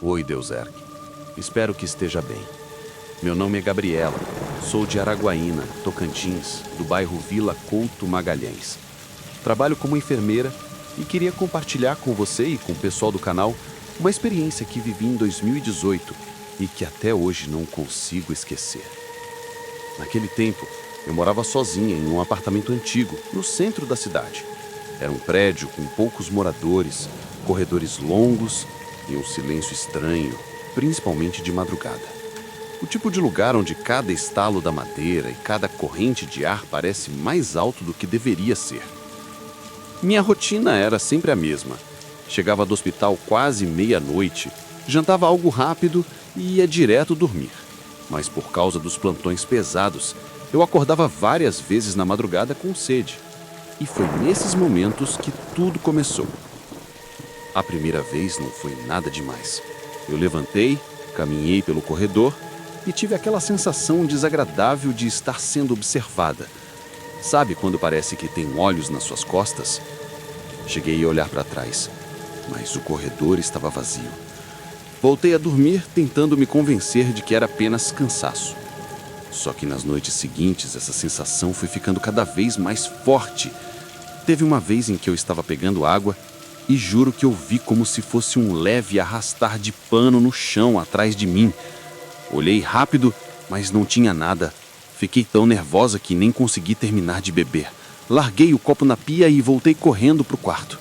Oi, Deuserque. Espero que esteja bem. Meu nome é Gabriela. Sou de Araguaína, Tocantins, do bairro Vila Couto Magalhães. Trabalho como enfermeira e queria compartilhar com você e com o pessoal do canal uma experiência que vivi em 2018 e que até hoje não consigo esquecer. Naquele tempo, eu morava sozinha em um apartamento antigo, no centro da cidade. Era um prédio com poucos moradores, corredores longos e um silêncio estranho, principalmente de madrugada. O tipo de lugar onde cada estalo da madeira e cada corrente de ar parece mais alto do que deveria ser. Minha rotina era sempre a mesma. Chegava do hospital quase meia-noite, jantava algo rápido e ia direto dormir. Mas por causa dos plantões pesados, eu acordava várias vezes na madrugada com sede. E foi nesses momentos que tudo começou. A primeira vez não foi nada demais. Eu levantei, caminhei pelo corredor e tive aquela sensação desagradável de estar sendo observada. Sabe quando parece que tem olhos nas suas costas? Cheguei a olhar para trás, mas o corredor estava vazio. Voltei a dormir, tentando me convencer de que era apenas cansaço. Só que nas noites seguintes, essa sensação foi ficando cada vez mais forte. Teve uma vez em que eu estava pegando água e juro que eu vi como se fosse um leve arrastar de pano no chão atrás de mim. Olhei rápido, mas não tinha nada. Fiquei tão nervosa que nem consegui terminar de beber. Larguei o copo na pia e voltei correndo para o quarto.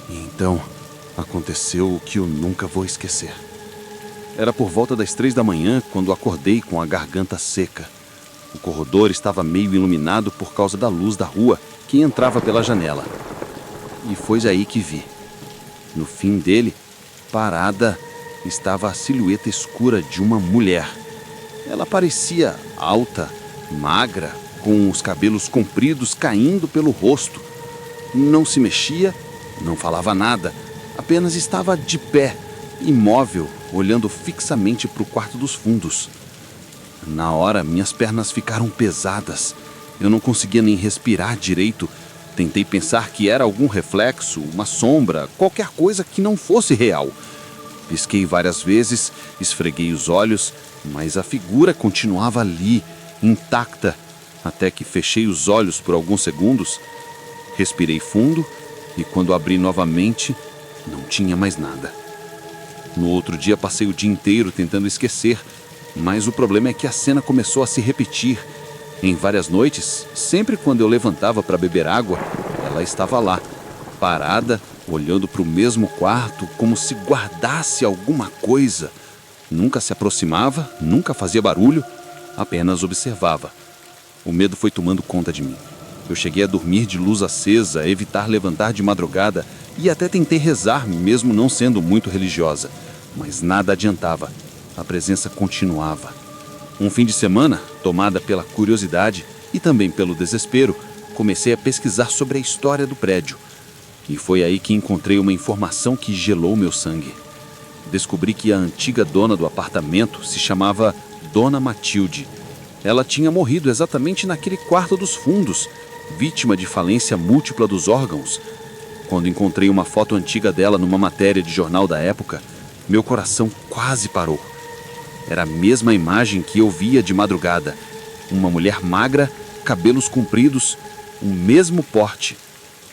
E então aconteceu o que eu nunca vou esquecer. Era por volta das 3 da manhã quando acordei com a garganta seca. O corredor estava meio iluminado por causa da luz da rua que entrava pela janela. E foi aí que vi. No fim dele, parada, estava a silhueta escura de uma mulher. Ela parecia alta, magra, com os cabelos compridos caindo pelo rosto. Não se mexia, não falava nada, apenas estava de pé, imóvel, olhando fixamente para o quarto dos fundos. Na hora, minhas pernas ficaram pesadas. Eu não conseguia nem respirar direito. Tentei pensar que era algum reflexo, uma sombra, qualquer coisa que não fosse real. Pisquei várias vezes, esfreguei os olhos, mas a figura continuava ali, intacta, até que fechei os olhos por alguns segundos. Respirei fundo e quando abri novamente, não tinha mais nada. No outro dia passei o dia inteiro tentando esquecer, mas o problema é que a cena começou a se repetir. Em várias noites, sempre quando eu levantava para beber água, ela estava lá, parada, olhando para o mesmo quarto, como se guardasse alguma coisa. Nunca se aproximava, nunca fazia barulho, apenas observava. O medo foi tomando conta de mim. Eu cheguei a dormir de luz acesa, evitar levantar de madrugada e até tentei rezar, mesmo não sendo muito religiosa. Mas nada adiantava. A presença continuava. Um fim de semana, tomada pela curiosidade e também pelo desespero, comecei a pesquisar sobre a história do prédio. E foi aí que encontrei uma informação que gelou meu sangue. Descobri que a antiga dona do apartamento se chamava Dona Matilde. Ela tinha morrido exatamente naquele quarto dos fundos, vítima de falência múltipla dos órgãos. Quando encontrei uma foto antiga dela numa matéria de jornal da época, meu coração quase parou. Era a mesma imagem que eu via de madrugada. Uma mulher magra, cabelos compridos, o mesmo porte.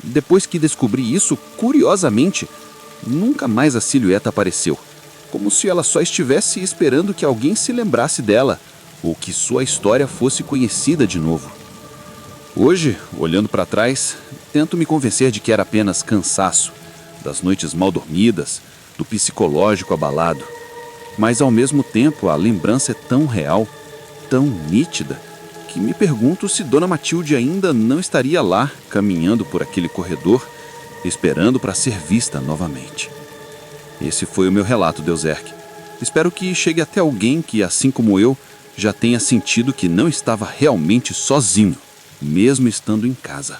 Depois que descobri isso, curiosamente, nunca mais a silhueta apareceu. Como se ela só estivesse esperando que alguém se lembrasse dela, ou que sua história fosse conhecida de novo. Hoje, olhando para trás, tento me convencer de que era apenas cansaço, das noites mal dormidas, do psicológico abalado. Mas ao mesmo tempo a lembrança é tão real, tão nítida, que me pergunto se Dona Matilde ainda não estaria lá, caminhando por aquele corredor, esperando para ser vista novamente. Esse foi o meu relato, Deuserque. Espero que chegue até alguém que, assim como eu, já tenha sentido que não estava realmente sozinho, mesmo estando em casa.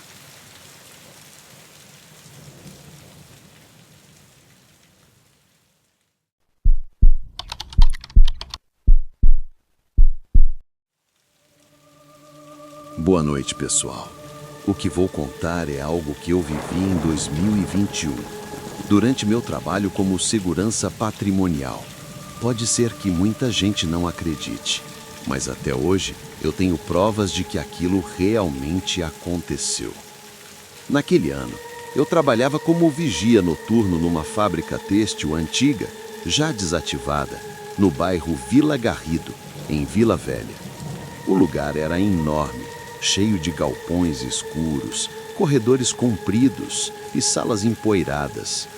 Boa noite, pessoal. O que vou contar é algo que eu vivi em 2021. Durante meu trabalho como segurança patrimonial. Pode ser que muita gente não acredite, mas até hoje eu tenho provas de que aquilo realmente aconteceu. Naquele ano, eu trabalhava como vigia noturno numa fábrica têxtil antiga, já desativada, no bairro Vila Garrido, em Vila Velha. O lugar era enorme, cheio de galpões escuros, corredores compridos e salas empoeiradas.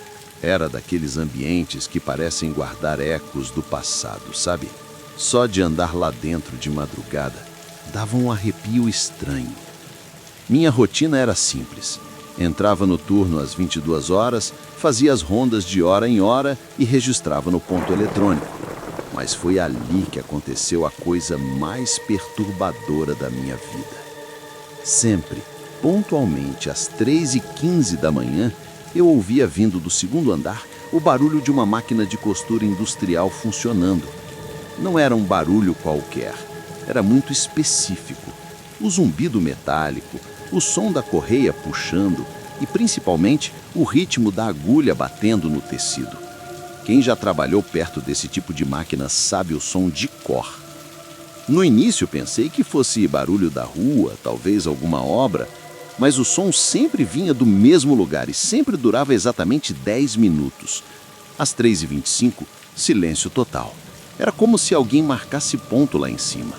Era daqueles ambientes que parecem guardar ecos do passado, sabe? Só de andar lá dentro de madrugada, dava um arrepio estranho. Minha rotina era simples. Entrava no turno às 22 horas, fazia as rondas de hora em hora e registrava no ponto eletrônico. Mas foi ali que aconteceu a coisa mais perturbadora da minha vida. Sempre, pontualmente às 3h15 da manhã, eu ouvia vindo do segundo andar o barulho de uma máquina de costura industrial funcionando. Não era um barulho qualquer, era muito específico. O zumbido metálico, o som da correia puxando e, principalmente, o ritmo da agulha batendo no tecido. Quem já trabalhou perto desse tipo de máquina sabe o som de cor. No início pensei que fosse barulho da rua, talvez alguma obra, mas o som sempre vinha do mesmo lugar e sempre durava exatamente 10 minutos. Às 3h25, silêncio total. Era como se alguém marcasse ponto lá em cima.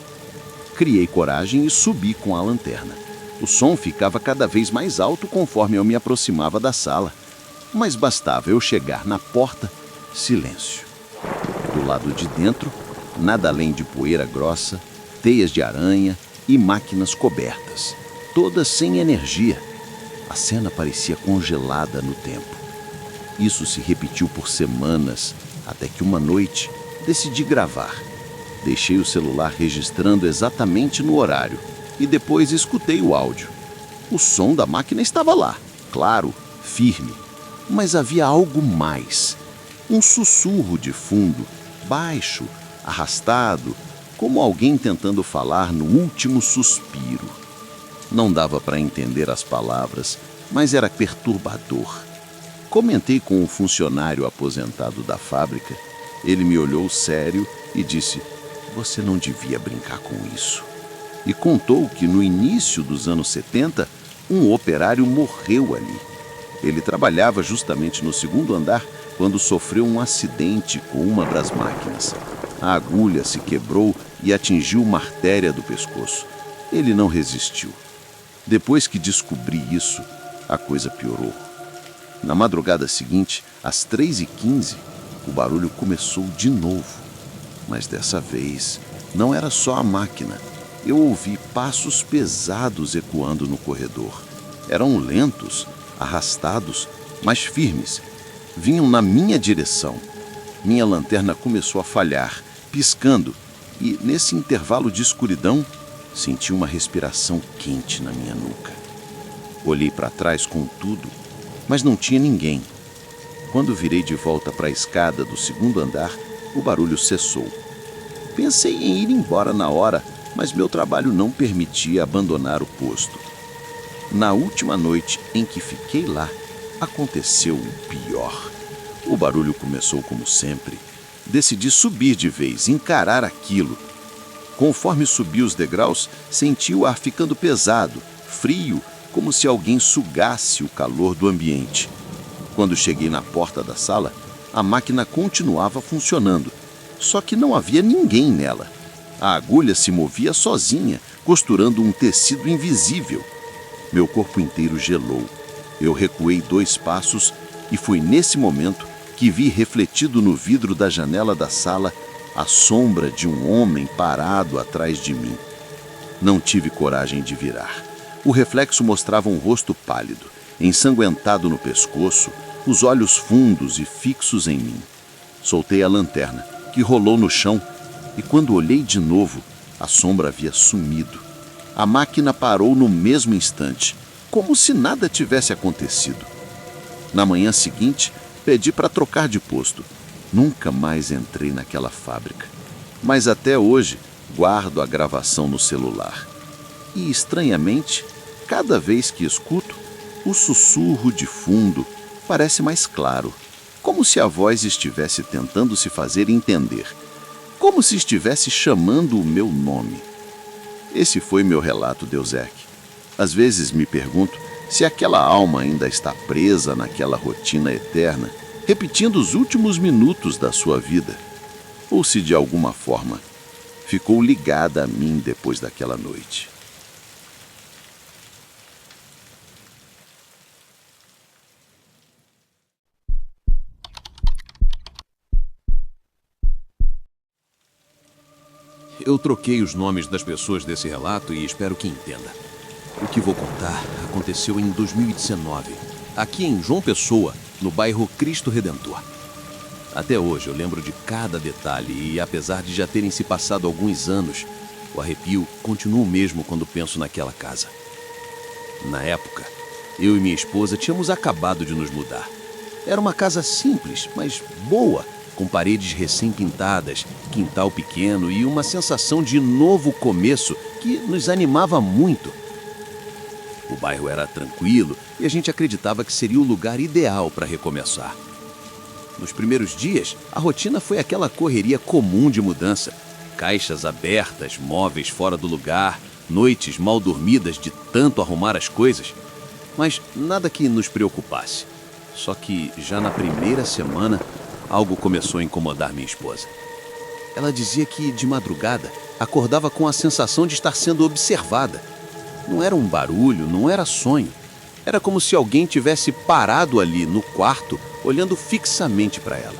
Criei coragem e subi com a lanterna. O som ficava cada vez mais alto conforme eu me aproximava da sala. Mas bastava eu chegar na porta, silêncio. Do lado de dentro, nada além de poeira grossa, teias de aranha e máquinas cobertas. Todas sem energia. A cena parecia congelada no tempo. Isso se repetiu por semanas, até que uma noite decidi gravar. Deixei o celular registrando exatamente no horário e depois escutei o áudio. O som da máquina estava lá, claro, firme, mas havia algo mais. Um sussurro de fundo, baixo, arrastado, como alguém tentando falar no último suspiro. Não dava para entender as palavras, mas era perturbador. Comentei com um funcionário aposentado da fábrica. Ele me olhou sério e disse: "Você não devia brincar com isso." E contou que no início dos anos 70, um operário morreu ali. Ele trabalhava justamente no segundo andar quando sofreu um acidente com uma das máquinas. A agulha se quebrou e atingiu uma artéria do pescoço. Ele não resistiu. Depois que descobri isso, a coisa piorou. Na madrugada seguinte, às 3h15, o barulho começou de novo. Mas dessa vez, não era só a máquina. Eu ouvi passos pesados ecoando no corredor. Eram lentos, arrastados, mas firmes. Vinham na minha direção. Minha lanterna começou a falhar, piscando, e nesse intervalo de escuridão, senti uma respiração quente na minha nuca. Olhei para trás com tudo, mas não tinha ninguém. Quando virei de volta para a escada do segundo andar, o barulho cessou. Pensei em ir embora na hora, mas meu trabalho não permitia abandonar o posto. Na última noite em que fiquei lá, aconteceu o pior. O barulho começou como sempre. Decidi subir de vez, encarar aquilo. Conforme subi os degraus, senti o ar ficando pesado, frio, como se alguém sugasse o calor do ambiente. Quando cheguei na porta da sala, a máquina continuava funcionando, só que não havia ninguém nela. A agulha se movia sozinha, costurando um tecido invisível. Meu corpo inteiro gelou. Eu recuei 2 passos e foi nesse momento que vi refletido no vidro da janela da sala a sombra de um homem parado atrás de mim. Não tive coragem de virar. O reflexo mostrava um rosto pálido, ensanguentado no pescoço, os olhos fundos e fixos em mim. Soltei a lanterna, que rolou no chão, e quando olhei de novo, a sombra havia sumido. A máquina parou no mesmo instante, como se nada tivesse acontecido. Na manhã seguinte, pedi para trocar de posto. Nunca mais entrei naquela fábrica. Mas até hoje, guardo a gravação no celular. E, estranhamente, cada vez que escuto, o sussurro de fundo parece mais claro. como se a voz estivesse tentando se fazer entender, como se estivesse chamando o meu nome. Esse foi meu relato, Deusek. Às vezes me pergunto se aquela alma ainda está presa naquela rotina eterna, repetindo os últimos minutos da sua vida, ou se de alguma forma ficou ligada a mim depois daquela noite. Eu troquei os nomes das pessoas desse relato e espero que entenda. O que vou contar aconteceu em 2019, aqui em João Pessoa, no bairro Cristo Redentor. Até hoje eu lembro de cada detalhe e, apesar de já terem se passado alguns anos, o arrepio continua o mesmo quando penso naquela casa. Na época, eu e minha esposa tínhamos acabado de nos mudar. Era uma casa simples, mas boa, com paredes recém-pintadas, quintal pequeno e uma sensação de novo começo que nos animava muito. O bairro era tranquilo e a gente acreditava que seria o lugar ideal para recomeçar. Nos primeiros dias, a rotina foi aquela correria comum de mudança. Caixas abertas, móveis fora do lugar, noites mal dormidas de tanto arrumar as coisas. Mas nada que nos preocupasse. Só que já na primeira semana, algo começou a incomodar minha esposa. Ela dizia que, de madrugada, acordava com a sensação de estar sendo observada. Não era um barulho, não era sonho. Era como se alguém tivesse parado ali no quarto, olhando fixamente para ela.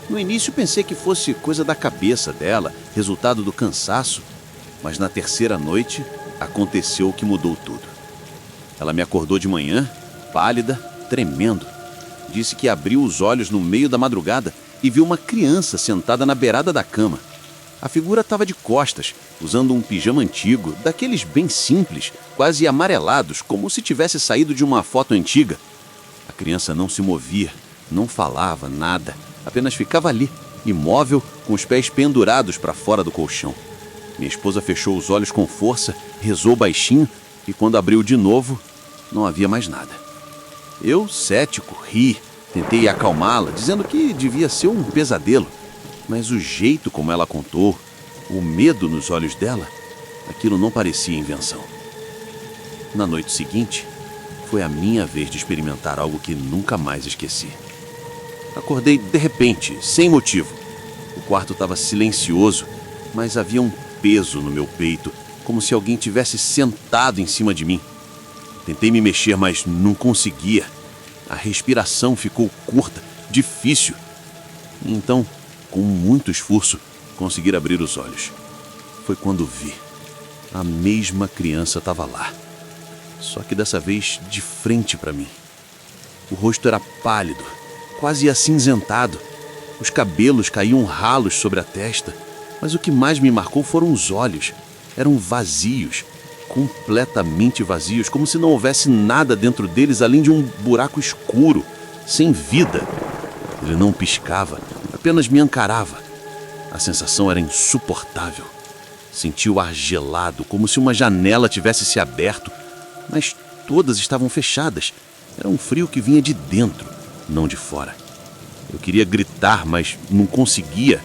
No início pensei que fosse coisa da cabeça dela, resultado do cansaço, mas na terceira noite aconteceu o que mudou tudo. Ela me acordou de manhã, pálida, tremendo. Disse que abriu os olhos no meio da madrugada e viu uma criança sentada na beirada da cama. A figura estava de costas, usando um pijama antigo, daqueles bem simples, quase amarelados, como se tivesse saído de uma foto antiga. A criança não se movia, não falava nada, apenas ficava ali, imóvel, com os pés pendurados para fora do colchão. Minha esposa fechou os olhos com força, rezou baixinho e quando abriu de novo, não havia mais nada. Eu, cético, ri, tentei acalmá-la, dizendo que devia ser um pesadelo. Mas o jeito como ela contou, o medo nos olhos dela, aquilo não parecia invenção. Na noite seguinte, foi a minha vez de experimentar algo que nunca mais esqueci. Acordei de repente, sem motivo. O quarto estava silencioso, mas havia um peso no meu peito, como se alguém tivesse sentado em cima de mim. Tentei me mexer, mas não conseguia. A respiração ficou curta, difícil. Então, com muito esforço, consegui abrir os olhos. Foi quando vi. A mesma criança estava lá. Só que dessa vez de frente para mim. O rosto era pálido, quase acinzentado. Os cabelos caíam ralos sobre a testa. Mas o que mais me marcou foram os olhos. Eram vazios, completamente vazios, como se não houvesse nada dentro deles além de um buraco escuro, sem vida. Ele não piscava, apenas me encarava. A sensação era insuportável. Senti o ar gelado, como se uma janela tivesse se aberto, mas todas estavam fechadas. Era um frio que vinha de dentro, não de fora. Eu queria gritar, mas não conseguia.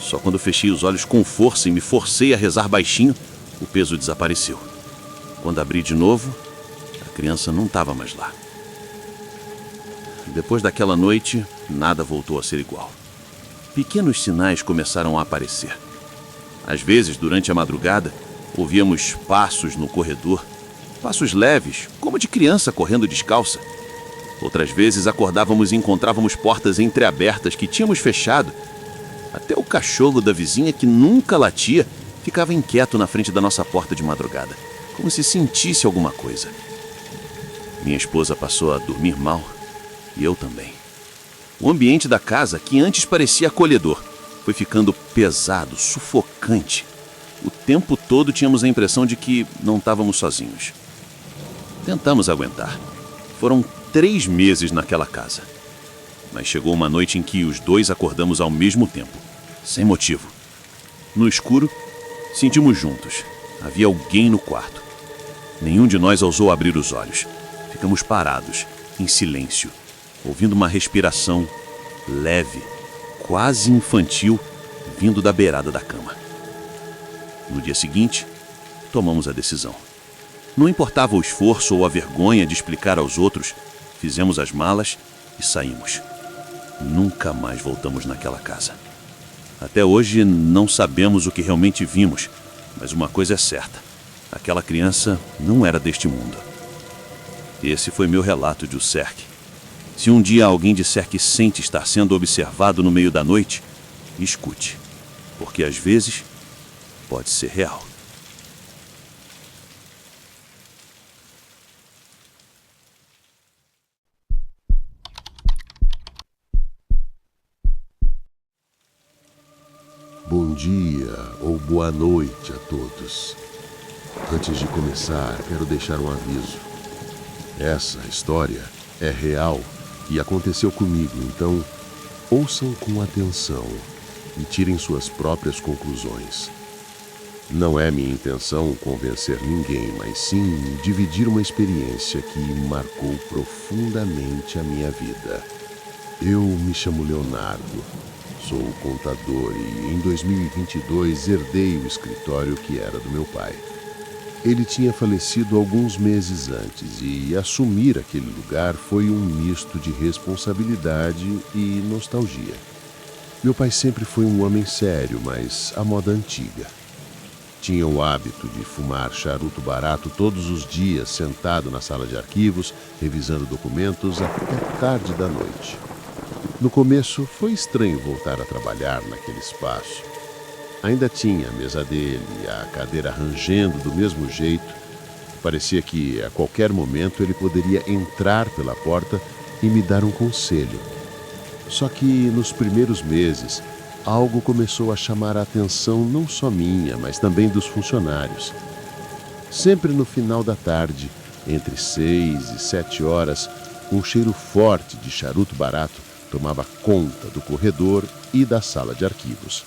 Só quando fechei os olhos com força e me forcei a rezar baixinho, o peso desapareceu. Quando abri de novo, a criança não estava mais lá. Depois daquela noite, nada voltou a ser igual. Pequenos sinais começaram a aparecer. Às vezes, durante a madrugada, ouvíamos passos no corredor, passos leves, como de criança correndo descalça. Outras vezes, acordávamos e encontrávamos portas entreabertas que tínhamos fechado. Até o cachorro da vizinha, que nunca latia, ficava inquieto na frente da nossa porta de madrugada, como se sentisse alguma coisa. Minha esposa passou a dormir mal, e eu também. O ambiente da casa, que antes parecia acolhedor, foi ficando pesado, sufocante. O tempo todo tínhamos a impressão de que não estávamos sozinhos. Tentamos aguentar. Foram 3 meses naquela casa. Mas chegou uma noite em que os dois acordamos ao mesmo tempo, sem motivo. No escuro, sentimos juntos. Havia alguém no quarto. Nenhum de nós ousou abrir os olhos. Ficamos parados, em silêncio, ouvindo uma respiração leve, quase infantil, vindo da beirada da cama. No dia seguinte, tomamos a decisão. Não importava o esforço ou a vergonha de explicar aos outros, fizemos as malas e saímos. Nunca mais voltamos naquela casa. Até hoje não sabemos o que realmente vimos, mas uma coisa é certa: aquela criança não era deste mundo. Esse foi meu relato de Userque. Se um dia alguém disser que sente estar sendo observado no meio da noite, escute, porque às vezes pode ser real. Bom dia ou boa noite a todos. Antes de começar, quero deixar um aviso. Essa história é real e aconteceu comigo, então ouçam com atenção e tirem suas próprias conclusões. Não é minha intenção convencer ninguém, mas sim dividir uma experiência que marcou profundamente a minha vida. Eu me chamo Leonardo. Sou contador e em 2022 herdei o escritório que era do meu pai. Ele tinha falecido alguns meses antes e assumir aquele lugar foi um misto de responsabilidade e nostalgia. Meu pai sempre foi um homem sério, mas à moda antiga. Tinha o hábito de fumar charuto barato todos os dias, sentado na sala de arquivos, revisando documentos até tarde da noite. No começo, foi estranho voltar a trabalhar naquele espaço. Ainda tinha a mesa dele, a cadeira rangendo do mesmo jeito. Parecia que, a qualquer momento, ele poderia entrar pela porta e me dar um conselho. Só que, nos primeiros meses, algo começou a chamar a atenção não só minha, mas também dos funcionários. Sempre no final da tarde, entre 6 e 7 horas, um cheiro forte de charuto barato tomava conta do corredor e da sala de arquivos.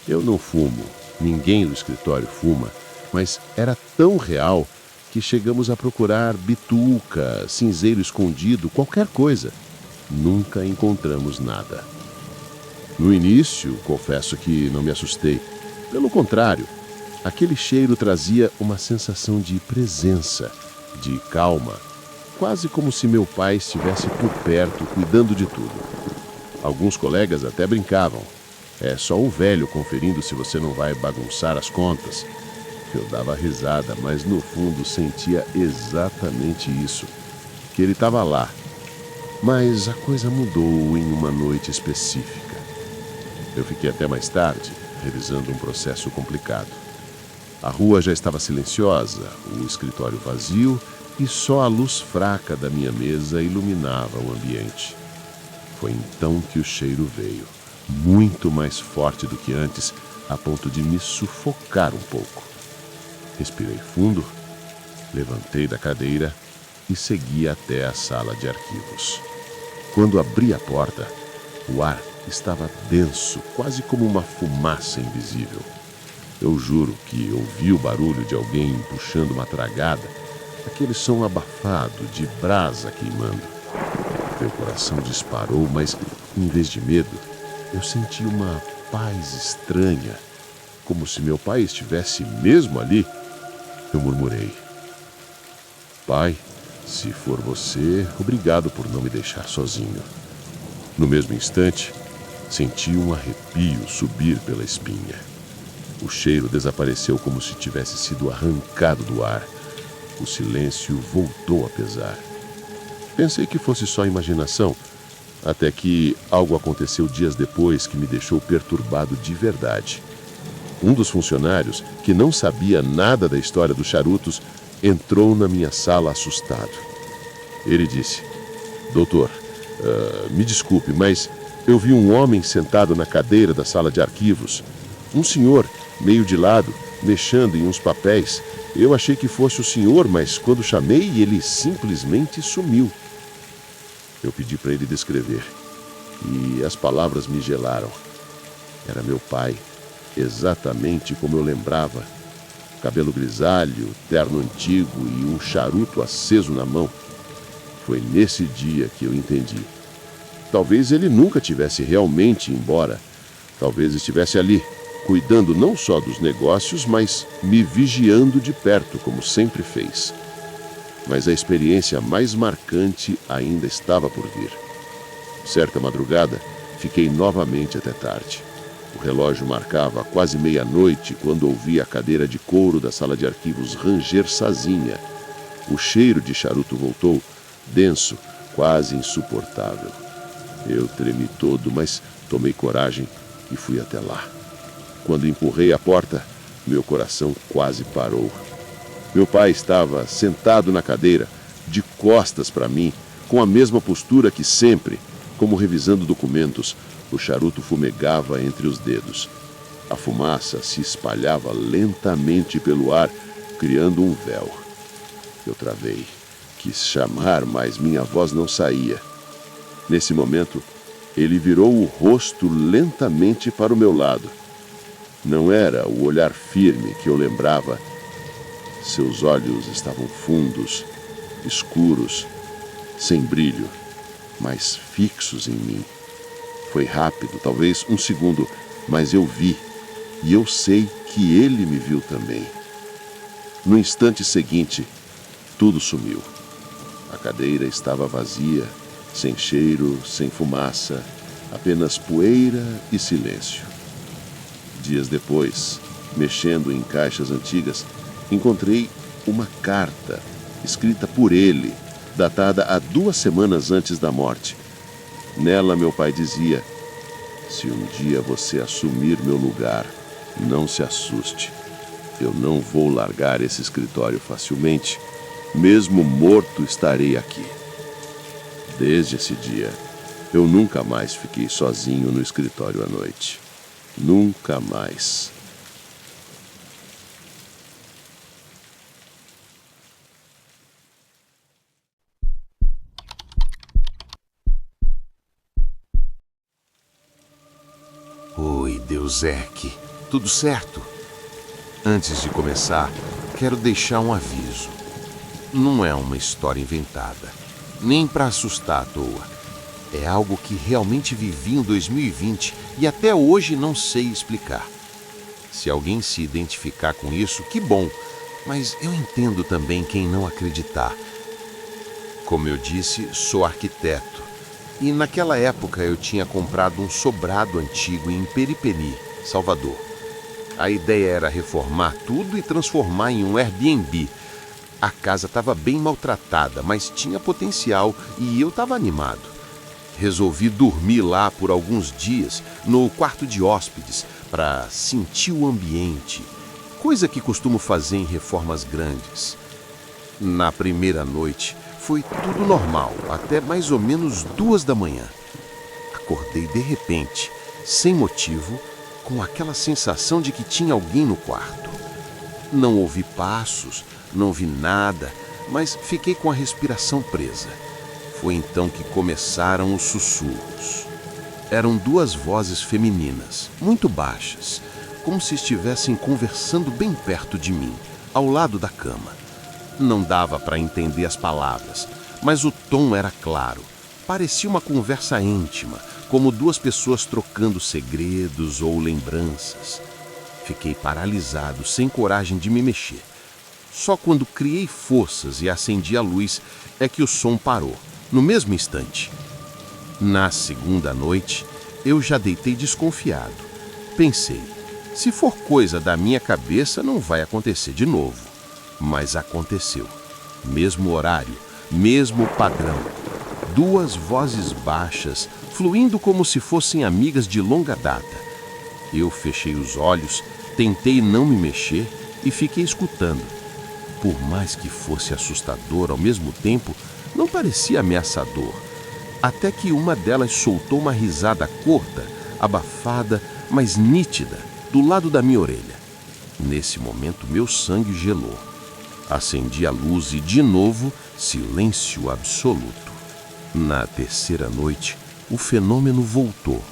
Eu não fumo, ninguém no escritório fuma, mas era tão real que chegamos a procurar bituca, cinzeiro escondido, qualquer coisa. Nunca encontramos nada. No início, confesso que não me assustei. Pelo contrário, aquele cheiro trazia uma sensação de presença, de calma, quase como se meu pai estivesse por perto, cuidando de tudo. Alguns colegas até brincavam. É só um velho conferindo se você não vai bagunçar as contas. Eu dava risada, mas no fundo sentia exatamente isso, que ele estava lá. Mas a coisa mudou em uma noite específica. Eu fiquei até mais tarde, revisando um processo complicado. A rua já estava silenciosa, o escritório vazio e só a luz fraca da minha mesa iluminava o ambiente. Foi então que o cheiro veio, muito mais forte do que antes, a ponto de me sufocar um pouco. Respirei fundo, levantei da cadeira e segui até a sala de arquivos. Quando abri a porta, o ar estava denso, quase como uma fumaça invisível. Eu juro que ouvi o barulho de alguém puxando uma tragada, aquele som abafado de brasa queimando. Meu coração disparou, mas, em vez de medo, eu senti uma paz estranha, como se meu pai estivesse mesmo ali. Eu murmurei: Pai, se for você, obrigado por não me deixar sozinho. No mesmo instante, senti um arrepio subir pela espinha. O cheiro desapareceu como se tivesse sido arrancado do ar. O silêncio voltou a pesar. Pensei que fosse só imaginação, até que algo aconteceu dias depois que me deixou perturbado de verdade. Um dos funcionários, que não sabia nada da história dos charutos, entrou na minha sala assustado. Ele disse: Doutor, me desculpe, mas eu vi um homem sentado na cadeira da sala de arquivos. Um senhor, meio de lado, mexendo em uns papéis. Eu achei que fosse o senhor, mas quando chamei, ele simplesmente sumiu. Eu pedi para ele descrever, e as palavras me gelaram. Era meu pai, exatamente como eu lembrava. Cabelo grisalho, terno antigo e um charuto aceso na mão. Foi nesse dia que eu entendi. Talvez ele nunca tivesse realmente ido embora. Talvez estivesse ali, cuidando não só dos negócios, mas me vigiando de perto, como sempre fez. Mas a experiência mais marcante ainda estava por vir. Certa madrugada, fiquei novamente até tarde. O relógio marcava quase meia-noite quando ouvi a cadeira de couro da sala de arquivos ranger sozinha. O cheiro de charuto voltou, denso, quase insuportável. Eu tremi todo, mas tomei coragem e fui até lá. Quando empurrei a porta, meu coração quase parou. Meu pai estava sentado na cadeira, de costas para mim, com a mesma postura que sempre, como revisando documentos. O charuto fumegava entre os dedos. A fumaça se espalhava lentamente pelo ar, criando um véu. Eu travei. Quis chamar, mas minha voz não saía. Nesse momento, ele virou o rosto lentamente para o meu lado. Não era o olhar firme que eu lembrava. Seus olhos estavam fundos, escuros, sem brilho, mas fixos em mim. Foi rápido, talvez um segundo, mas eu vi, e eu sei que ele me viu também. No instante seguinte, tudo sumiu. A cadeira estava vazia, sem cheiro, sem fumaça, apenas poeira e silêncio. Dias depois, mexendo em caixas antigas, encontrei uma carta escrita por ele, datada há 2 semanas antes da morte. Nela, meu pai dizia: se um dia você assumir meu lugar, não se assuste. Eu não vou largar esse escritório facilmente. Mesmo morto, estarei aqui. Desde esse dia, eu nunca mais fiquei sozinho no escritório à noite. Nunca mais. Oi, Deusek. Tudo certo? Antes de começar, quero deixar um aviso. Não é uma história inventada, nem para assustar à toa. É algo que realmente vivi em 2020 e até hoje não sei explicar. Se alguém se identificar com isso, que bom, mas eu entendo também quem não acreditar. Como eu disse, sou arquiteto. E naquela época eu tinha comprado um sobrado antigo em Periperi, Salvador. A ideia era reformar tudo e transformar em um Airbnb. A casa estava bem maltratada, mas tinha potencial e eu estava animado. Resolvi dormir lá por alguns dias, no quarto de hóspedes, para sentir o ambiente, coisa que costumo fazer em reformas grandes. Na primeira noite, foi tudo normal, até mais ou menos 2 da manhã. Acordei de repente, sem motivo, com aquela sensação de que tinha alguém no quarto. Não ouvi passos, não vi nada, mas fiquei com a respiração presa. Foi então que começaram os sussurros. Eram 2 vozes femininas, muito baixas, como se estivessem conversando bem perto de mim, ao lado da cama. Não dava para entender as palavras, mas o tom era claro. Parecia uma conversa íntima, como 2 pessoas trocando segredos ou lembranças. Fiquei paralisado, sem coragem de me mexer. Só quando criei forças e acendi a luz é que o som parou, no mesmo instante. Na segunda noite, eu já deitei desconfiado. Pensei, se for coisa da minha cabeça, não vai acontecer de novo. Mas aconteceu. Mesmo horário, mesmo padrão. 2 vozes baixas, fluindo como se fossem amigas de longa data. Eu fechei os olhos, tentei não me mexer e fiquei escutando. Por mais que fosse assustador ao mesmo tempo, não parecia ameaçador. Até que uma delas soltou uma risada curta, abafada, mas nítida, do lado da minha orelha. Nesse momento, meu sangue gelou. Acendi a luz e, de novo, silêncio absoluto. Na terceira noite, o fenômeno voltou.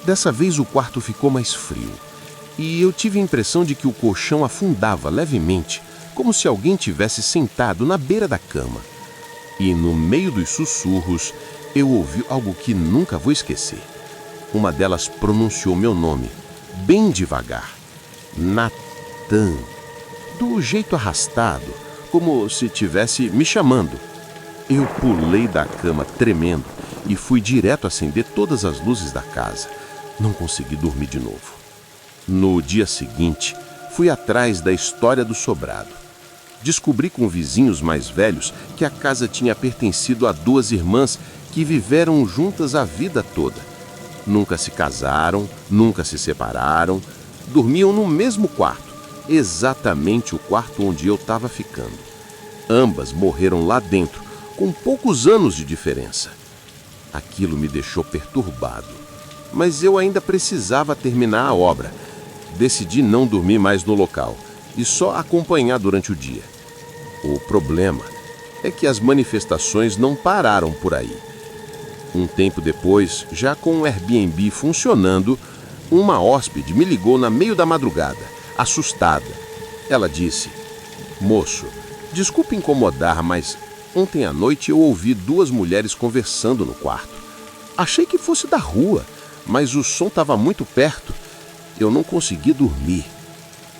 Dessa vez, o quarto ficou mais frio. E eu tive a impressão de que o colchão afundava levemente, como se alguém tivesse sentado na beira da cama. E no meio dos sussurros, eu ouvi algo que nunca vou esquecer. Uma delas pronunciou meu nome, bem devagar. Natan. Do jeito arrastado, como se estivesse me chamando. Eu pulei da cama tremendo e fui direto acender todas as luzes da casa. Não consegui dormir de novo. No dia seguinte, fui atrás da história do sobrado. Descobri com vizinhos mais velhos que a casa tinha pertencido a duas irmãs que viveram juntas a vida toda. Nunca se casaram, nunca se separaram, dormiam no mesmo quarto, exatamente o quarto onde eu estava ficando. Ambas morreram lá dentro, com poucos anos de diferença. Aquilo me deixou perturbado, mas eu ainda precisava terminar a obra. Decidi não dormir mais no local e só acompanhar durante o dia. O problema é que as manifestações não pararam por aí. Um tempo depois, já com o Airbnb funcionando, uma hóspede me ligou no meio da madrugada, assustada. Ela disse: "Moço, desculpe incomodar, mas ontem à noite eu ouvi duas mulheres conversando no quarto. Achei que fosse da rua, mas o som estava muito perto. Eu não consegui dormir."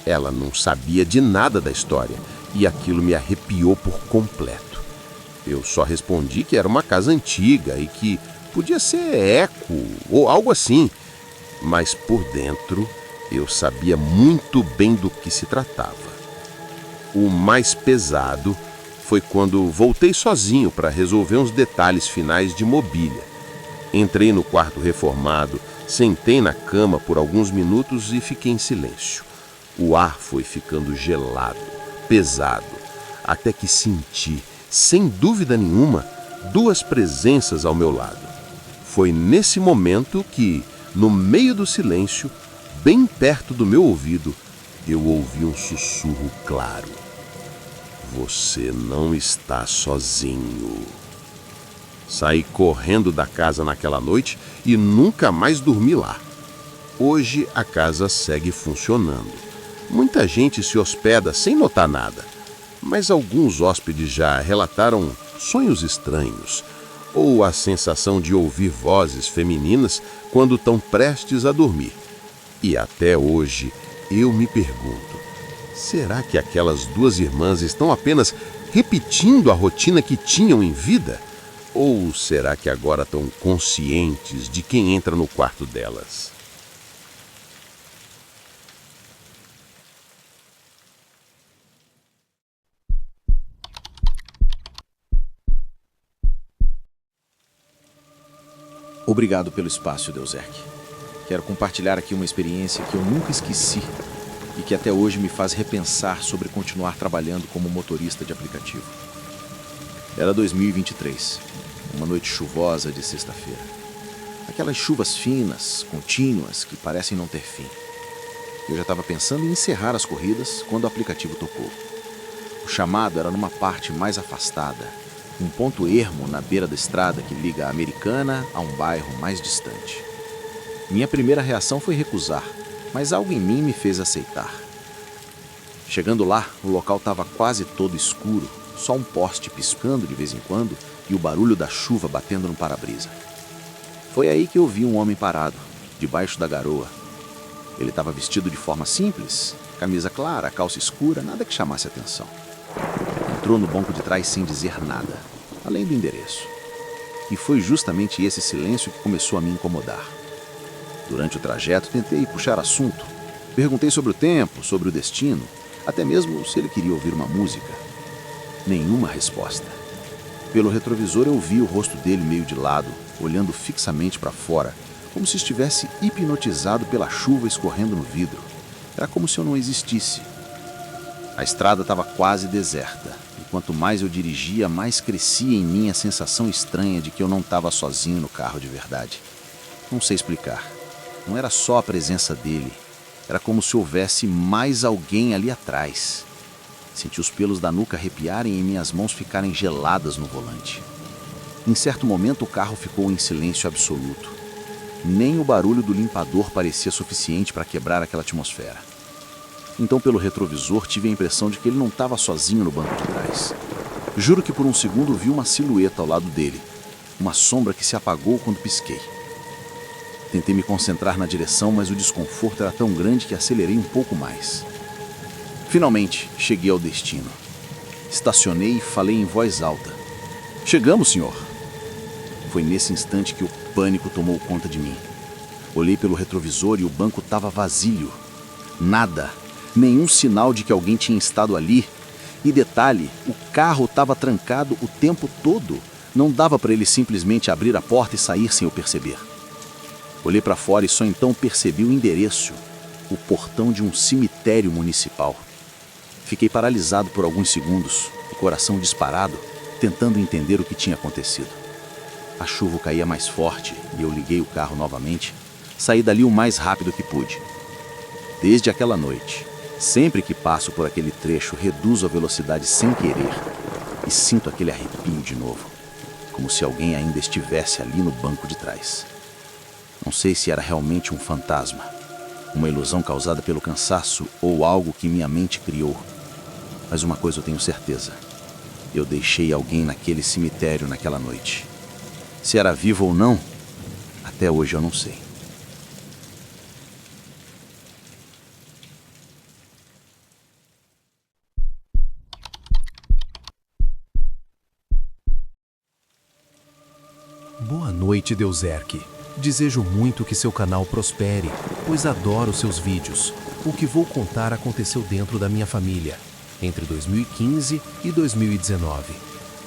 Ela não sabia de nada da história e aquilo me arrepiou por completo. Eu só respondi que era uma casa antiga e que podia ser eco ou algo assim. Mas por dentro eu sabia muito bem do que se tratava. O mais pesado foi quando voltei sozinho para resolver uns detalhes finais de mobília. Entrei no quarto reformado, sentei na cama por alguns minutos e fiquei em silêncio. O ar foi ficando gelado, pesado, até que senti, sem dúvida nenhuma, duas presenças ao meu lado. Foi nesse momento que, no meio do silêncio, bem perto do meu ouvido, eu ouvi um sussurro claro: "Você não está sozinho." Saí correndo da casa naquela noite e nunca mais dormi lá. Hoje a casa segue funcionando. Muita gente se hospeda sem notar nada, mas alguns hóspedes já relataram sonhos estranhos ou a sensação de ouvir vozes femininas quando estão prestes a dormir. E até hoje eu me pergunto: será que aquelas duas irmãs estão apenas repetindo a rotina que tinham em vida? Ou será que agora estão conscientes de quem entra no quarto delas? Obrigado pelo espaço, Deuzerk. Quero compartilhar aqui uma experiência que eu nunca esqueci e que até hoje me faz repensar sobre continuar trabalhando como motorista de aplicativo. Era 2023, uma noite chuvosa de sexta-feira. Aquelas chuvas finas, contínuas, que parecem não ter fim. Eu já estava pensando em encerrar as corridas quando o aplicativo tocou. O chamado era numa parte mais afastada, um ponto ermo na beira da estrada que liga a Americana a um bairro mais distante. Minha primeira reação foi recusar, mas algo em mim me fez aceitar. Chegando lá, o local estava quase todo escuro, só um poste piscando de vez em quando e o barulho da chuva batendo no para-brisa. Foi aí que eu vi um homem parado, debaixo da garoa. Ele estava vestido de forma simples, camisa clara, calça escura, nada que chamasse atenção. Entrou no banco de trás sem dizer nada, além do endereço. E foi justamente esse silêncio que começou a me incomodar. Durante o trajeto, tentei puxar assunto. Perguntei sobre o tempo, sobre o destino, até mesmo se ele queria ouvir uma música. Nenhuma resposta. Pelo retrovisor eu vi o rosto dele meio de lado, olhando fixamente para fora, como se estivesse hipnotizado pela chuva escorrendo no vidro. Era como se eu não existisse. A estrada estava quase deserta, e quanto mais eu dirigia, mais crescia em mim a sensação estranha de que eu não estava sozinho no carro de verdade. Não sei explicar. Não era só a presença dele. Era como se houvesse mais alguém ali atrás. Senti os pelos da nuca arrepiarem e minhas mãos ficarem geladas no volante. Em certo momento o carro ficou em silêncio absoluto. Nem o barulho do limpador parecia suficiente para quebrar aquela atmosfera. Então, pelo retrovisor, tive a impressão de que ele não estava sozinho no banco de trás. Juro que por um segundo vi uma silhueta ao lado dele. uma sombra que se apagou quando pisquei. Tentei me concentrar na direção, mas o desconforto era tão grande que acelerei um pouco mais. Finalmente, cheguei ao destino. Estacionei e falei em voz alta. Chegamos, senhor. Foi nesse instante que o pânico tomou conta de mim. Olhei pelo retrovisor e o banco estava vazio. Nada, nenhum sinal de que alguém tinha estado ali. E detalhe, o carro estava trancado o tempo todo. Não dava para ele simplesmente abrir a porta e sair sem eu perceber. Olhei para fora e só então percebi o endereço, o portão de um cemitério municipal. Fiquei paralisado por alguns segundos, o coração disparado, tentando entender o que tinha acontecido. A chuva caía mais forte e eu liguei o carro novamente. Saí dali o mais rápido que pude. Desde aquela noite, sempre que passo por aquele trecho, reduzo a velocidade sem querer e sinto aquele arrepio de novo, como se alguém ainda estivesse ali no banco de trás. Não sei se era realmente um fantasma, uma ilusão causada pelo cansaço ou algo que minha mente criou. Mas uma coisa eu tenho certeza: eu deixei alguém naquele cemitério naquela noite. Se era vivo ou não, até hoje eu não sei. Boa noite, Deuzerk. Desejo muito que seu canal prospere, pois adoro seus vídeos. O que vou contar aconteceu dentro da minha família, entre 2015 e 2019.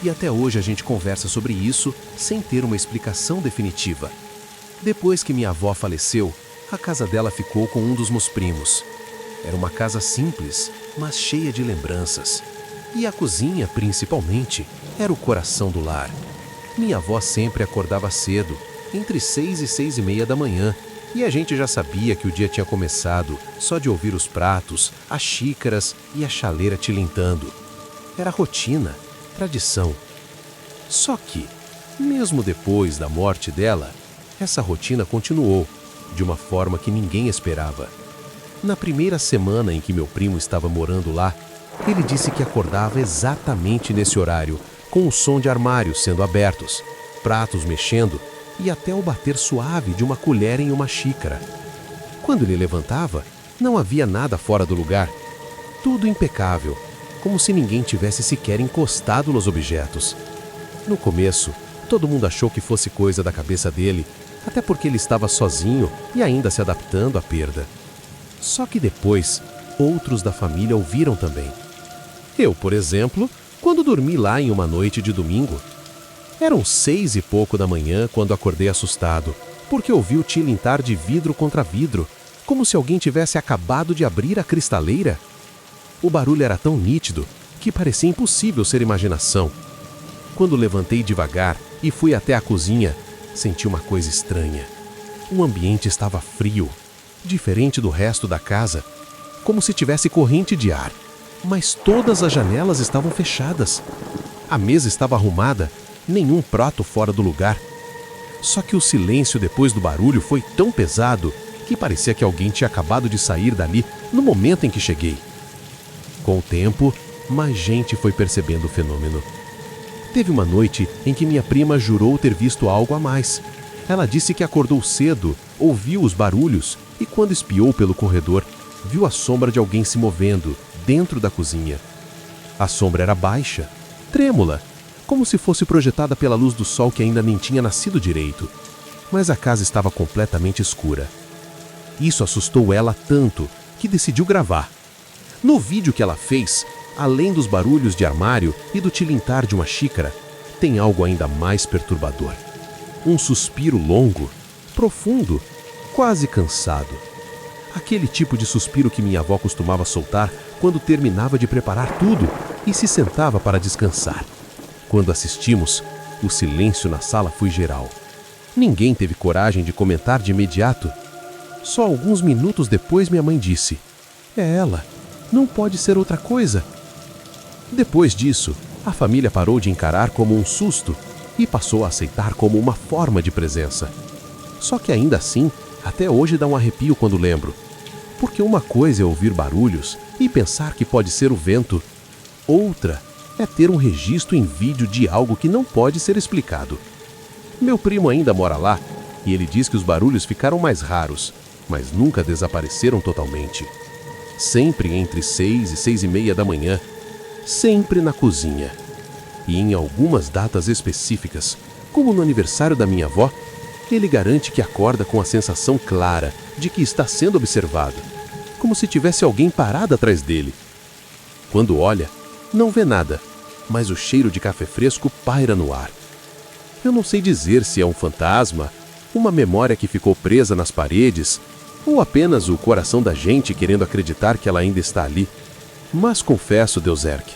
E até hoje a gente conversa sobre isso sem ter uma explicação definitiva. Depois que minha avó faleceu, a casa dela ficou com um dos meus primos. Era uma casa simples, mas cheia de lembranças. E a cozinha, principalmente, era o coração do lar. Minha avó sempre acordava cedo, entre 6 e 6:30 da manhã, e a gente já sabia que o dia tinha começado só de ouvir os pratos, as xícaras e a chaleira tilintando. Era rotina, tradição. Só que, mesmo depois da morte dela, essa rotina continuou, de uma forma que ninguém esperava. Na primeira semana em que meu primo estava morando lá, ele disse que acordava exatamente nesse horário, com o som de armários sendo abertos, pratos mexendo e até o bater suave de uma colher em uma xícara. Quando ele levantava, não havia nada fora do lugar. Tudo impecável, como se ninguém tivesse sequer encostado nos objetos. No começo, todo mundo achou que fosse coisa da cabeça dele, até porque ele estava sozinho e ainda se adaptando à perda. Só que depois, outros da família ouviram também. Eu, por exemplo, quando dormi lá em uma noite de domingo. Eram 6 e pouco da manhã quando acordei assustado, porque ouvi o tilintar de vidro contra vidro, como se alguém tivesse acabado de abrir a cristaleira. O barulho era tão nítido que parecia impossível ser imaginação. Quando levantei devagar e fui até a cozinha, senti uma coisa estranha. O ambiente estava frio, diferente do resto da casa, como se tivesse corrente de ar. Mas todas as janelas estavam fechadas. A mesa estava arrumada, nenhum prato fora do lugar. Só que o silêncio depois do barulho foi tão pesado que parecia que alguém tinha acabado de sair dali no momento em que cheguei. Com o tempo, mais gente foi percebendo o fenômeno. Teve uma noite em que minha prima jurou ter visto algo a mais. Ela disse que acordou cedo, ouviu os barulhos e, quando espiou pelo corredor, viu a sombra de alguém se movendo dentro da cozinha. A sombra era baixa, trêmula, como se fosse projetada pela luz do sol que ainda nem tinha nascido direito. Mas a casa estava completamente escura. Isso assustou ela tanto que decidiu gravar. No vídeo que ela fez, além dos barulhos de armário e do tilintar de uma xícara, tem algo ainda mais perturbador. Um suspiro longo, profundo, quase cansado. Aquele tipo de suspiro que minha avó costumava soltar quando terminava de preparar tudo e se sentava para descansar. Quando assistimos, o silêncio na sala foi geral. Ninguém teve coragem de comentar de imediato. Só alguns minutos depois minha mãe disse: "É ela, não pode ser outra coisa." Depois disso, a família parou de encarar como um susto e passou a aceitar como uma forma de presença. Só que ainda assim, até hoje dá um arrepio quando lembro. Porque uma coisa é ouvir barulhos e pensar que pode ser o vento. Outra é ter um registro em vídeo de algo que não pode ser explicado. Meu primo ainda mora lá e ele diz que os barulhos ficaram mais raros, mas nunca desapareceram totalmente. Sempre entre 6 e 6:30 da manhã, sempre na cozinha. E em algumas datas específicas, como no aniversário da minha avó, ele garante que acorda com a sensação clara de que está sendo observado, como se tivesse alguém parado atrás dele. Quando olha, não vê nada, mas o cheiro de café fresco paira no ar. Eu não sei dizer se é um fantasma, uma memória que ficou presa nas paredes, ou apenas o coração da gente querendo acreditar que ela ainda está ali. Mas confesso, Deuzerk,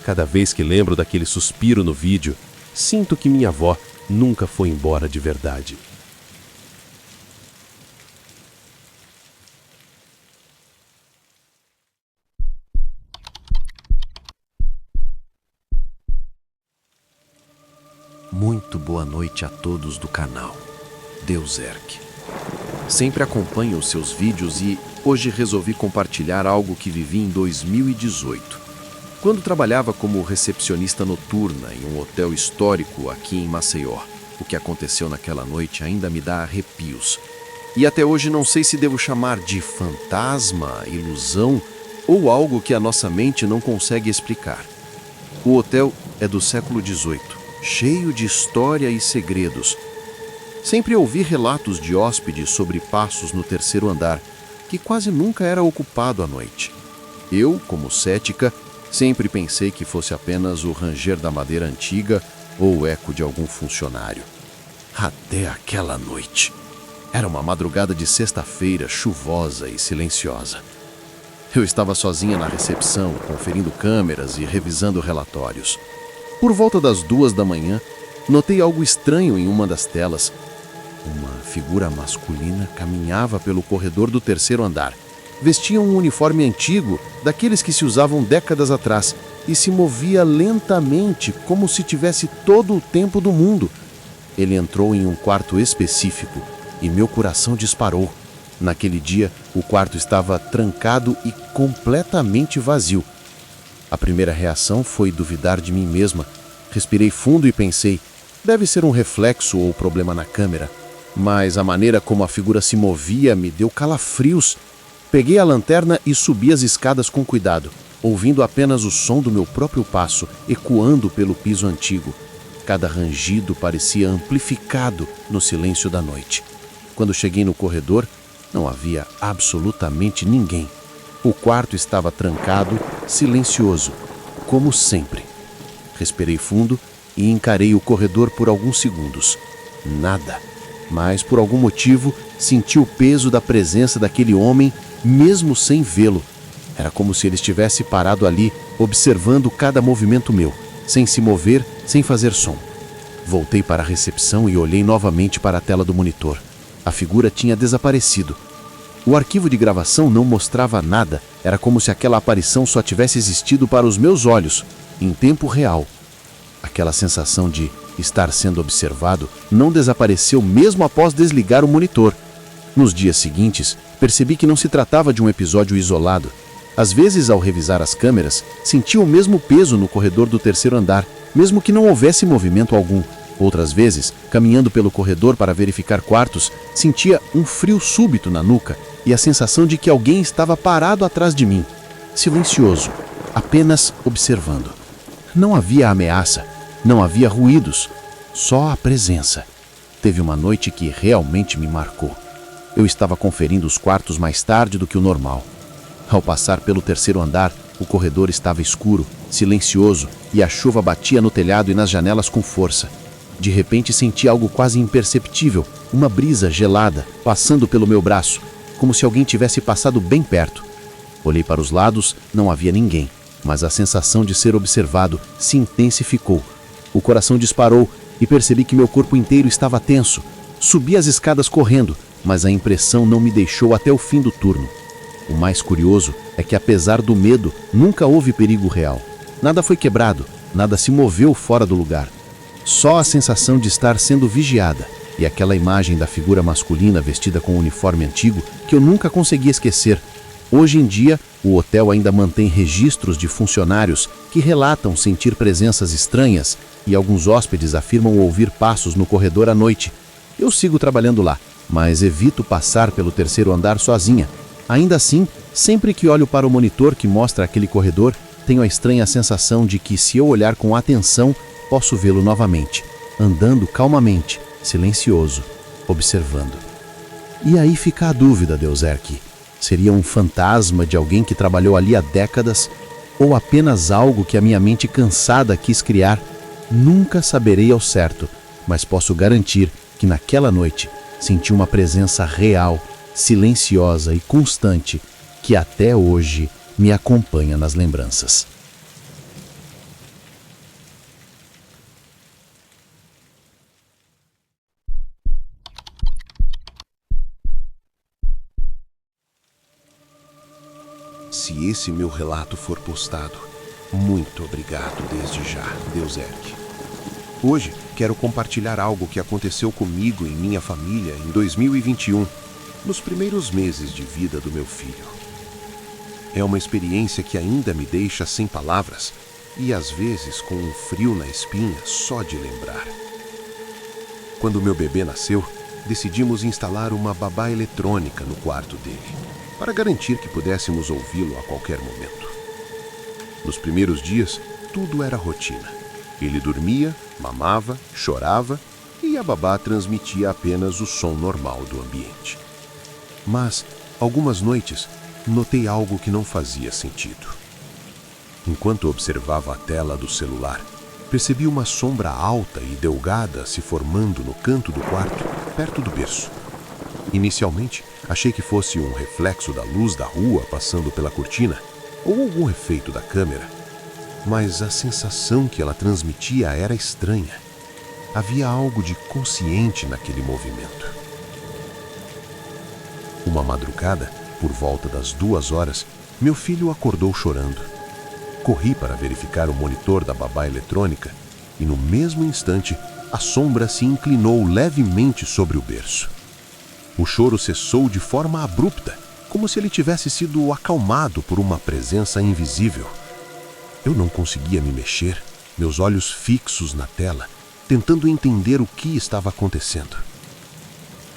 cada vez que lembro daquele suspiro no vídeo, sinto que minha avó nunca foi embora de verdade. Muito boa noite a todos do canal Deuzerk. Sempre acompanho os seus vídeos e hoje resolvi compartilhar algo que vivi em 2018, quando trabalhava como recepcionista noturna em um hotel histórico aqui em Maceió. O que aconteceu naquela noite ainda me dá arrepios. E até hoje não sei se devo chamar de fantasma, ilusão ou algo que a nossa mente não consegue explicar. O hotel é do século XVIII, cheio de história e segredos. Sempre ouvi relatos de hóspedes sobre passos no terceiro andar, que quase nunca era ocupado à noite. Eu, como cética, sempre pensei que fosse apenas o ranger da madeira antiga ou o eco de algum funcionário. Até aquela noite. Era uma madrugada de sexta-feira, chuvosa e silenciosa. Eu estava sozinha na recepção, conferindo câmeras e revisando relatórios. Por volta das 2 da manhã, notei algo estranho em uma das telas. Uma figura masculina caminhava pelo corredor do terceiro andar. Vestia um uniforme antigo, daqueles que se usavam décadas atrás, e se movia lentamente, como se tivesse todo o tempo do mundo. Ele entrou em um quarto específico e meu coração disparou. Naquele dia, o quarto estava trancado e completamente vazio. A primeira reação foi duvidar de mim mesma. Respirei fundo e pensei, deve ser um reflexo ou problema na câmera. Mas a maneira como a figura se movia me deu calafrios. Peguei a lanterna e subi as escadas com cuidado, ouvindo apenas o som do meu próprio passo ecoando pelo piso antigo. Cada rangido parecia amplificado no silêncio da noite. Quando cheguei no corredor, não havia absolutamente ninguém. O quarto estava trancado, silencioso, como sempre. Respirei fundo e encarei o corredor por alguns segundos. Nada. Mas, por algum motivo, senti o peso da presença daquele homem, mesmo sem vê-lo. Era como se ele estivesse parado ali, observando cada movimento meu, sem se mover, sem fazer som. Voltei para a recepção e olhei novamente para a tela do monitor. A figura tinha desaparecido. O arquivo de gravação não mostrava nada. Era como se aquela aparição só tivesse existido para os meus olhos, em tempo real. Aquela sensação de estar sendo observado não desapareceu mesmo após desligar o monitor. Nos dias seguintes, percebi que não se tratava de um episódio isolado. Às vezes, ao revisar as câmeras, sentia o mesmo peso no corredor do terceiro andar, mesmo que não houvesse movimento algum. Outras vezes, caminhando pelo corredor para verificar quartos, sentia um frio súbito na nuca e a sensação de que alguém estava parado atrás de mim, silencioso, apenas observando. Não havia ameaça, não havia ruídos, só a presença. Teve uma noite que realmente me marcou. Eu estava conferindo os quartos mais tarde do que o normal. Ao passar pelo terceiro andar, o corredor estava escuro, silencioso, e a chuva batia no telhado e nas janelas com força. De repente senti algo quase imperceptível, uma brisa gelada, passando pelo meu braço, como se alguém tivesse passado bem perto. Olhei para os lados, não havia ninguém, mas a sensação de ser observado se intensificou. O coração disparou e percebi que meu corpo inteiro estava tenso. Subi as escadas correndo, mas a impressão não me deixou até o fim do turno. O mais curioso é que, apesar do medo, nunca houve perigo real. Nada foi quebrado, nada se moveu fora do lugar. Só a sensação de estar sendo vigiada e aquela imagem da figura masculina vestida com um uniforme antigo que eu nunca consegui esquecer. Hoje em dia, o hotel ainda mantém registros de funcionários que relatam sentir presenças estranhas e alguns hóspedes afirmam ouvir passos no corredor à noite. Eu sigo trabalhando lá, mas evito passar pelo terceiro andar sozinha. Ainda assim, sempre que olho para o monitor que mostra aquele corredor, tenho a estranha sensação de que, se eu olhar com atenção, posso vê-lo novamente, andando calmamente, silencioso, observando. E aí fica a dúvida, Deuzerk. Seria um fantasma de alguém que trabalhou ali há décadas ou apenas algo que a minha mente cansada quis criar? Nunca saberei ao certo, mas posso garantir que naquela noite senti uma presença real, silenciosa e constante que até hoje me acompanha nas lembranças. Se esse meu relato for postado, muito obrigado desde já, Deuzerk. Hoje quero compartilhar algo que aconteceu comigo e minha família em 2021, nos primeiros meses de vida do meu filho. É uma experiência que ainda me deixa sem palavras e às vezes com um frio na espinha só de lembrar. Quando meu bebê nasceu, decidimos instalar uma babá eletrônica no quarto dele, para garantir que pudéssemos ouvi-lo a qualquer momento. Nos primeiros dias, tudo era rotina. Ele dormia, mamava, chorava e a babá transmitia apenas o som normal do ambiente. Mas, algumas noites, notei algo que não fazia sentido. Enquanto observava a tela do celular, percebi uma sombra alta e delgada se formando no canto do quarto, perto do berço. Inicialmente, achei que fosse um reflexo da luz da rua passando pela cortina ou algum efeito da câmera, mas a sensação que ela transmitia era estranha. Havia algo de consciente naquele movimento. Uma madrugada, por volta das 2 horas, meu filho acordou chorando. Corri para verificar o monitor da babá eletrônica e, no mesmo instante, a sombra se inclinou levemente sobre o berço. O choro cessou de forma abrupta, como se ele tivesse sido acalmado por uma presença invisível. Eu não conseguia me mexer, meus olhos fixos na tela, tentando entender o que estava acontecendo.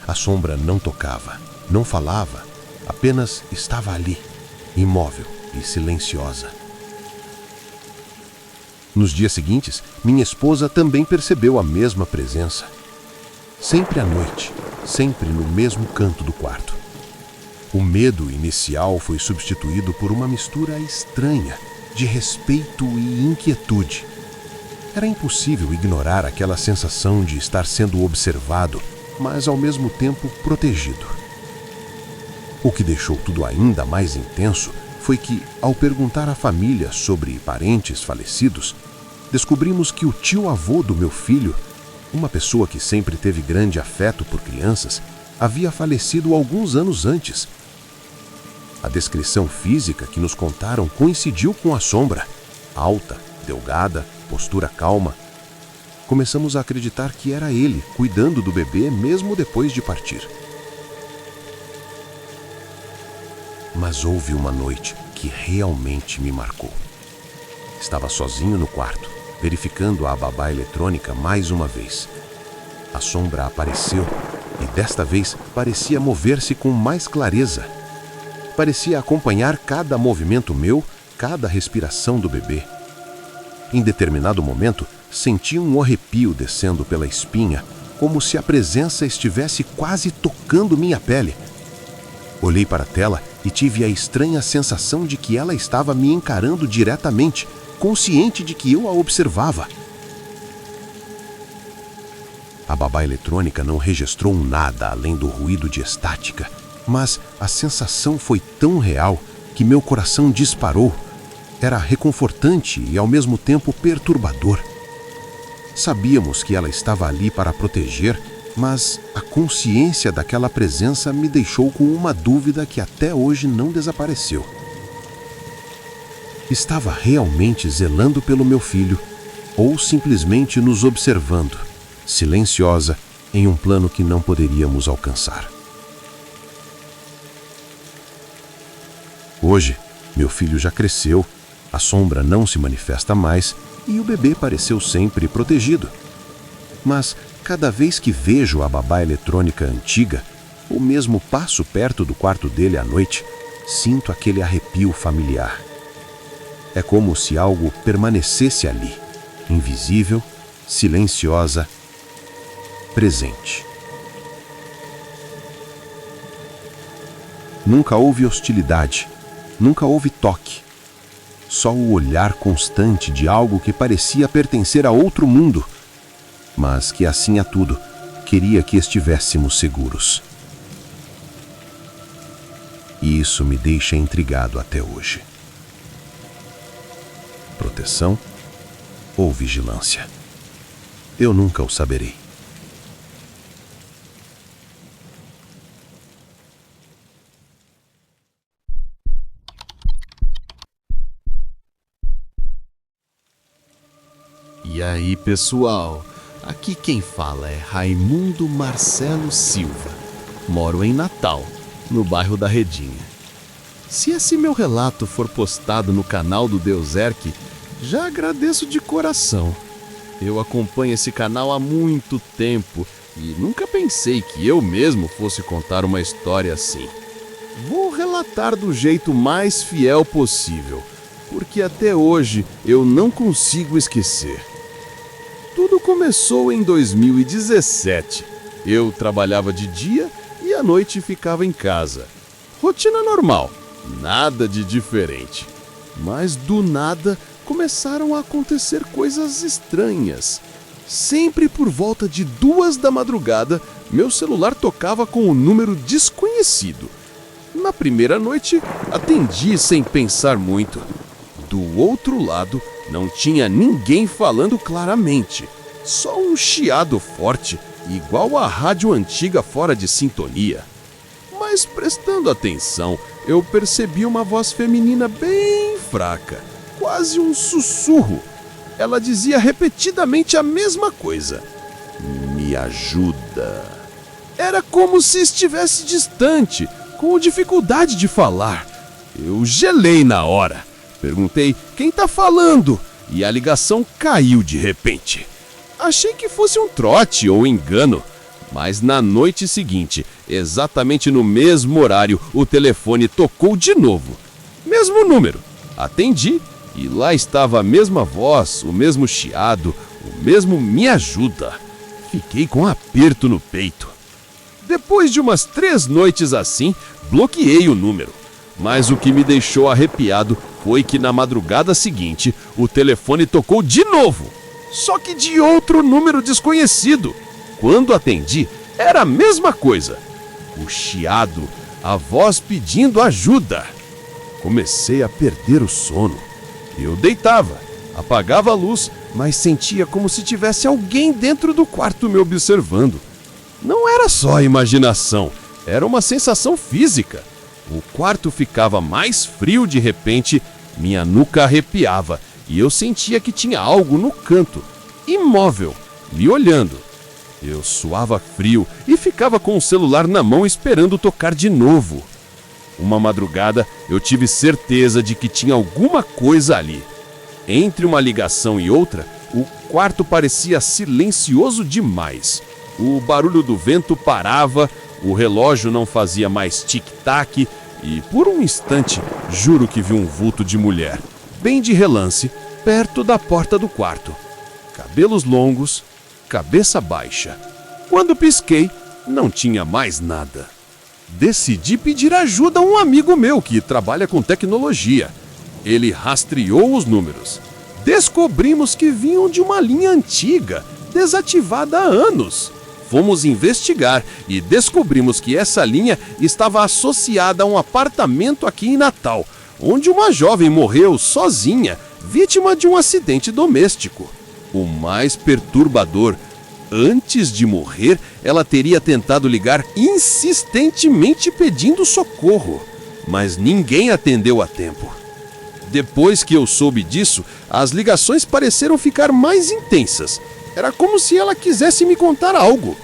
A sombra não tocava, não falava, apenas estava ali, imóvel e silenciosa. Nos dias seguintes, minha esposa também percebeu a mesma presença. Sempre à noite, sempre no mesmo canto do quarto. O medo inicial foi substituído por uma mistura estranha de respeito e inquietude. Era impossível ignorar aquela sensação de estar sendo observado, mas ao mesmo tempo protegido. O que deixou tudo ainda mais intenso foi que, ao perguntar à família sobre parentes falecidos, descobrimos que o tio-avô do meu filho, uma pessoa que sempre teve grande afeto por crianças, havia falecido alguns anos antes. A descrição física que nos contaram coincidiu com a sombra, alta, delgada, postura calma. Começamos a acreditar que era ele, cuidando do bebê mesmo depois de partir. Mas houve uma noite que realmente me marcou. Estava sozinho no quarto, verificando a babá eletrônica mais uma vez. A sombra apareceu e desta vez parecia mover-se com mais clareza. Parecia acompanhar cada movimento meu, cada respiração do bebê. Em determinado momento, senti um arrepio descendo pela espinha, como se a presença estivesse quase tocando minha pele. Olhei para a tela e tive a estranha sensação de que ela estava me encarando diretamente, consciente de que eu a observava. A babá eletrônica não registrou nada além do ruído de estática, mas a sensação foi tão real que meu coração disparou. Era reconfortante e ao mesmo tempo perturbador. Sabíamos que ela estava ali para proteger, mas a consciência daquela presença me deixou com uma dúvida que até hoje não desapareceu. Estava realmente zelando pelo meu filho ou simplesmente nos observando, silenciosa, em um plano que não poderíamos alcançar? Hoje, meu filho já cresceu, a sombra não se manifesta mais e o bebê pareceu sempre protegido. Mas, cada vez que vejo a babá eletrônica antiga, ou mesmo passo perto do quarto dele à noite, sinto aquele arrepio familiar. É como se algo permanecesse ali, invisível, silenciosa, presente. Nunca houve hostilidade, nunca houve toque. Só o olhar constante de algo que parecia pertencer a outro mundo, mas que, assim a tudo, queria que estivéssemos seguros. E isso me deixa intrigado até hoje. Proteção ou vigilância? Eu nunca o saberei. E aí, pessoal? Aqui quem fala é Raimundo Marcelo Silva. Moro em Natal, no bairro da Redinha. Se esse meu relato for postado no canal do Deus Erk, já agradeço de coração. Eu acompanho esse canal há muito tempo e nunca pensei que eu mesmo fosse contar uma história assim. Vou relatar do jeito mais fiel possível, porque até hoje eu não consigo esquecer. Tudo começou em 2017. Eu trabalhava de dia e à noite ficava em casa. Rotina normal, nada de diferente. Mas do nada começaram a acontecer coisas estranhas. Sempre por volta de 2 da madrugada, meu celular tocava com um número desconhecido. Na primeira noite, atendi sem pensar muito. Do outro lado, não tinha ninguém falando claramente. Só um chiado forte, igual a rádio antiga fora de sintonia. Mas prestando atenção, eu percebi uma voz feminina bem fraca, quase um sussurro. Ela dizia repetidamente a mesma coisa: "Me ajuda." Era como se estivesse distante, com dificuldade de falar. Eu gelei na hora. Perguntei: "Quem tá falando?" E a ligação caiu de repente. Achei que fosse um trote ou engano. Mas na noite seguinte, exatamente no mesmo horário, o telefone tocou de novo. Mesmo número. Atendi e lá estava a mesma voz, o mesmo chiado, o mesmo "me ajuda." Fiquei com um aperto no peito. Depois de umas 3 noites assim, bloqueei o número. Mas o que me deixou arrepiado foi que na madrugada seguinte, o telefone tocou de novo. Só que de outro número desconhecido. Quando atendi, era a mesma coisa. O chiado, a voz pedindo ajuda. Comecei a perder o sono. Eu deitava, apagava a luz, mas sentia como se tivesse alguém dentro do quarto me observando. Não era só imaginação, era uma sensação física. O quarto ficava mais frio de repente, minha nuca arrepiava e eu sentia que tinha algo no canto, imóvel, me olhando. Eu suava frio e ficava com o celular na mão esperando tocar de novo. Uma madrugada eu tive certeza de que tinha alguma coisa ali. Entre uma ligação e outra, o quarto parecia silencioso demais. O barulho do vento parava, o relógio não fazia mais tic-tac e, por um instante, juro que vi um vulto de mulher, bem de relance, perto da porta do quarto. Cabelos longos, cabeça baixa. Quando pisquei, não tinha mais nada. Decidi pedir ajuda a um amigo meu que trabalha com tecnologia. Ele rastreou os números. Descobrimos que vinham de uma linha antiga, desativada há anos. Fomos investigar e descobrimos que essa linha estava associada a um apartamento aqui em Natal, onde uma jovem morreu sozinha, vítima de um acidente doméstico. O mais perturbador: antes de morrer, ela teria tentado ligar insistentemente pedindo socorro, mas ninguém atendeu a tempo. Depois que eu soube disso, as ligações pareceram ficar mais intensas. Era como se ela quisesse me contar algo.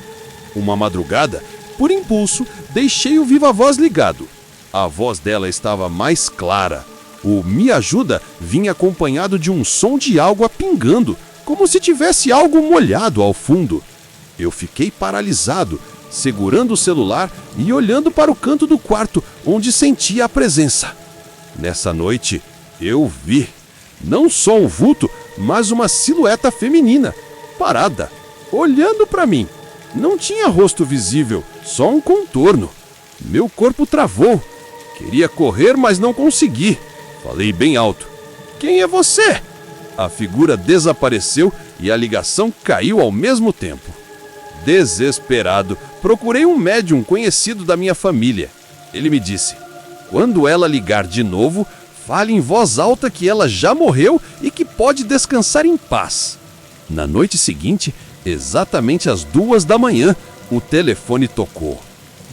Uma madrugada, por impulso, deixei o viva-voz ligado. A voz dela estava mais clara. O "me ajuda" vinha acompanhado de um som de água pingando, como se tivesse algo molhado ao fundo. Eu fiquei paralisado, segurando o celular e olhando para o canto do quarto, onde sentia a presença. Nessa noite, eu vi, não só um vulto, mas uma silhueta feminina, parada, olhando para mim. Não tinha rosto visível, só um contorno. Meu corpo travou. Queria correr, mas não consegui. Falei bem alto: "Quem é você?" A figura desapareceu e a ligação caiu ao mesmo tempo. Desesperado, procurei um médium conhecido da minha família. Ele me disse: "Quando ela ligar de novo, fale em voz alta que ela já morreu e que pode descansar em paz." Na noite seguinte, exatamente às 2 da manhã, o telefone tocou.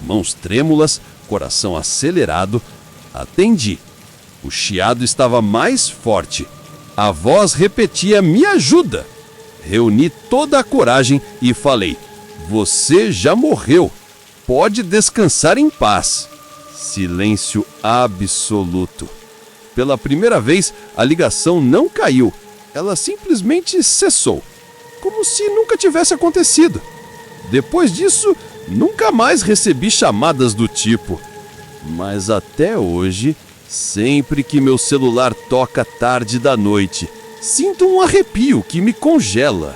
Mãos trêmulas, coração acelerado, atendi. O chiado estava mais forte. A voz repetia: "Me ajuda!" Reuni toda a coragem e falei: "Você já morreu. Pode descansar em paz." Silêncio absoluto. Pela primeira vez, a ligação não caiu. Ela simplesmente cessou, como se nunca tivesse acontecido. Depois disso, nunca mais recebi chamadas do tipo. Mas até hoje, sempre que meu celular toca tarde da noite, sinto um arrepio que me congela.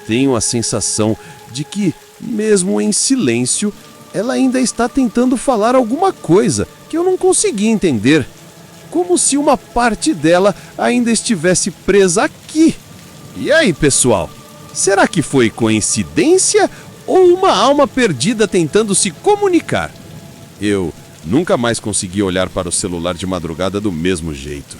Tenho a sensação de que, mesmo em silêncio, ela ainda está tentando falar alguma coisa que eu não consegui entender. Como se uma parte dela ainda estivesse presa aqui. E aí, pessoal? Será que foi coincidência ou uma alma perdida tentando se comunicar? Eu nunca mais consegui olhar para o celular de madrugada do mesmo jeito.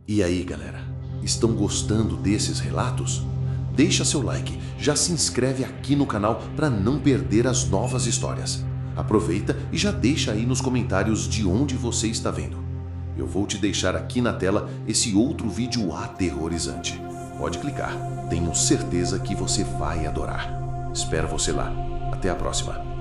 E aí, galera? Estão gostando desses relatos? Deixa seu like, já se inscreve aqui no canal para não perder as novas histórias. Aproveita e já deixa aí nos comentários de onde você está vendo. Eu vou te deixar aqui na tela esse outro vídeo aterrorizante. Pode clicar, tenho certeza que você vai adorar. Espero você lá. Até a próxima.